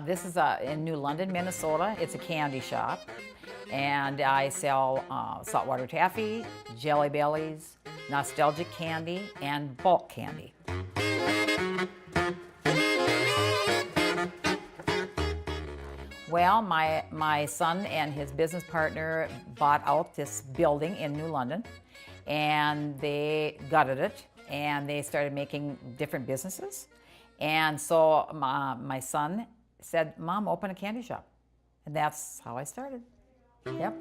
This is in New London, Minnesota. It's a candy shop. And I sell saltwater taffy, Jelly Bellies, nostalgic candy, and bulk candy. Well, my son and his business partner bought out this building in New London, and they gutted it, and they started making different businesses. And so my son said, "Mom, open a candy shop." And that's how I started. Yep.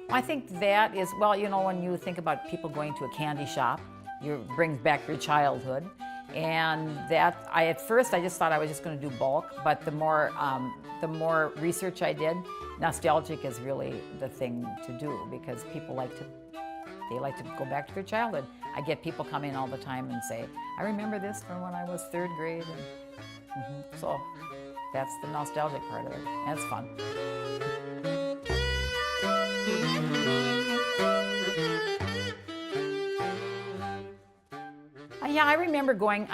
I think that is, well, you know, when you think about people going to a candy shop, it brings back your childhood. And that, at first I just thought I was just going to do bulk, but the more research I did, nostalgic is really the thing to do, because people like to go back to their childhood. I get people come in all the time and say, "I remember this from when I was 3rd grade." And, so that's the nostalgic part of it, and it's fun. Yeah, I remember going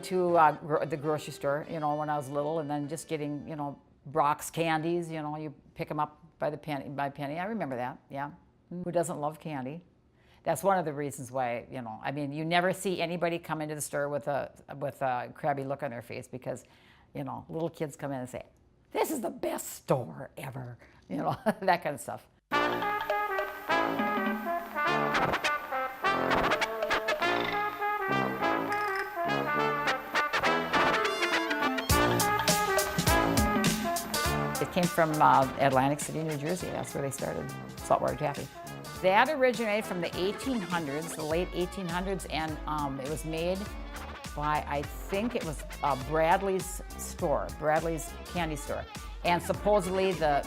to the grocery store, you know, when I was little, and then just getting, you know, Brock's candies. You know, you pick them up by penny. I remember that. Yeah, who doesn't love candy? That's one of the reasons why, you know, I mean, you never see anybody come into the store with a crabby look on their face, because, you know, little kids come in and say, "This is the best store ever," you know, that kind of stuff. It came from Atlantic City, New Jersey. That's where they started saltwater taffy. That originated from the 1800s, the late 1800s, and it was made by, I think it was Bradley's store, Bradley's candy store. And supposedly the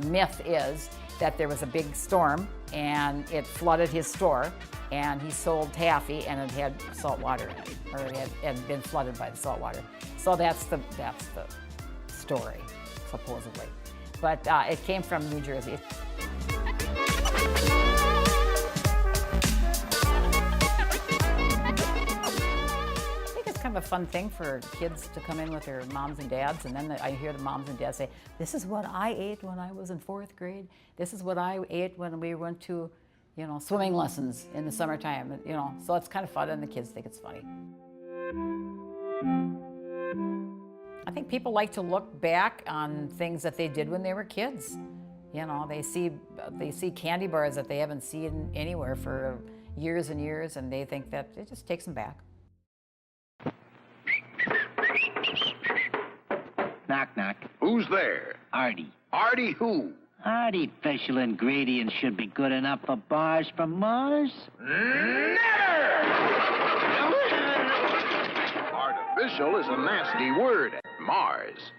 myth is that there was a big storm and it flooded his store, and he sold taffy and it had salt water in it, or it had been flooded by the salt water. So that's the story, supposedly. But it came from New Jersey. I think it's kind of a fun thing for kids to come in with their moms and dads, and then I hear the moms and dads say, "This is what I ate when I was in 4th grade. This is what I ate when we went to, you know, swimming lessons in the summertime." You know, so it's kind of fun, and the kids think it's funny. I think people like to look back on things that they did when they were kids. You know, they see candy bars that they haven't seen anywhere for years and years, and they think that it just takes them back. Knock, knock. Who's there? Artie. Artie who? Artificial ingredients should be good enough for bars from Mars. Never! Artificial is a nasty word at Mars.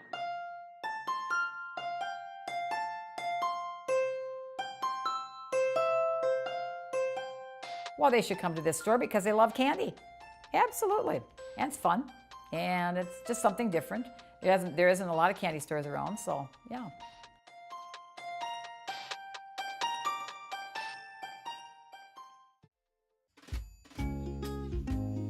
Well, they should come to this store because they love candy. Absolutely. And it's fun. And it's just something different. There isn't a lot of candy stores around, so yeah.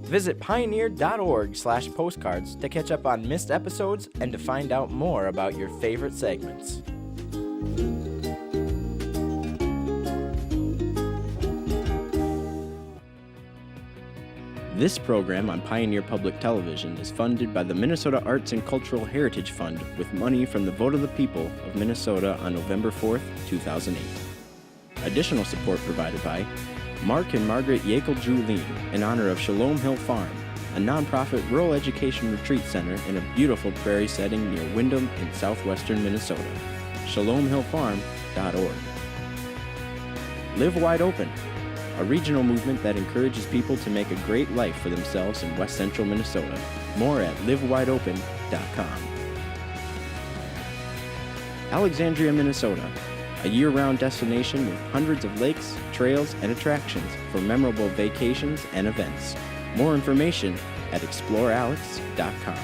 Visit pioneer.org/postcards to catch up on missed episodes and to find out more about your favorite segments. This program on Pioneer Public Television is funded by the Minnesota Arts and Cultural Heritage Fund with money from the vote of the people of Minnesota on November 4th, 2008. Additional support provided by Mark and Margaret Yakel-Julien in honor of Shalom Hill Farm, a nonprofit rural education retreat center in a beautiful prairie setting near Windham in southwestern Minnesota. ShalomHillFarm.org. Live Wide Open, a regional movement that encourages people to make a great life for themselves in west central Minnesota. More at livewideopen.com. Alexandria, Minnesota, a year-round destination with hundreds of lakes, trails, and attractions for memorable vacations and events. More information at explorealex.com.